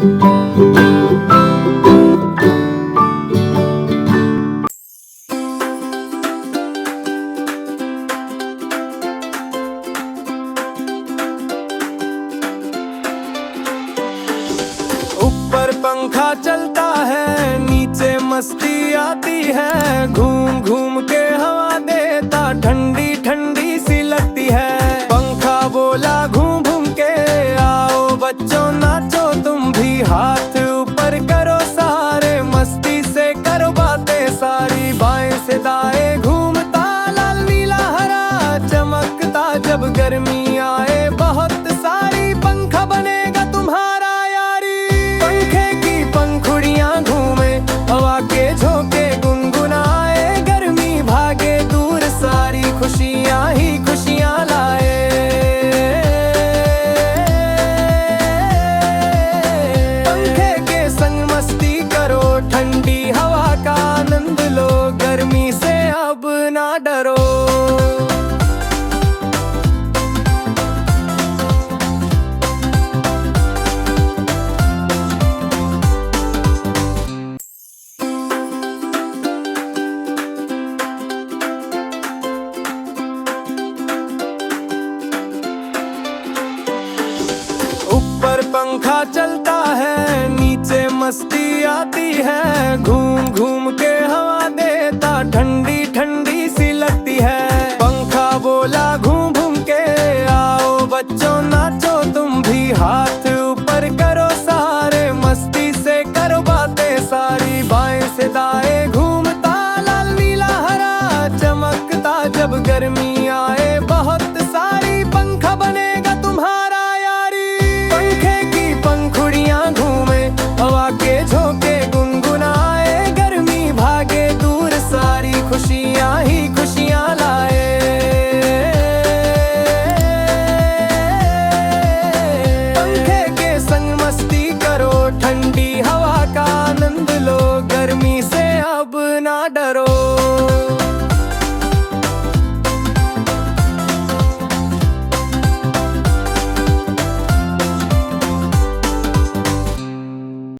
ऊपर पंखा चलता है, नीचे मस्ती आती है। घूम घूम के हवा देता, ठंडी ठंडी सी लगती है। पंखा बोला घूम घूम के, आओ बच्चों नाचो तुम भी। हाथ ऊपर करो सारे, मस्ती से करो बातें सारी। बाएं से दाएं घूमता, लाल नीला हरा चमकता। जब गर्मी आए बहुत सारी, पंखा बनेगा तुम्हारा यारी। पंखे की पंखुड़ियां घूमे, हवा के झोंके गुनगुनाए। गर्मी भागे दूर सारी, खुशियां ही खुशियां लाए। पंखे के संग मस्ती करो, ठंडी हवा का आनंद लो। गर्मी से अब ना डरो। ऊपर पंखा चलता है, नीचे मस्ती आती है। घूम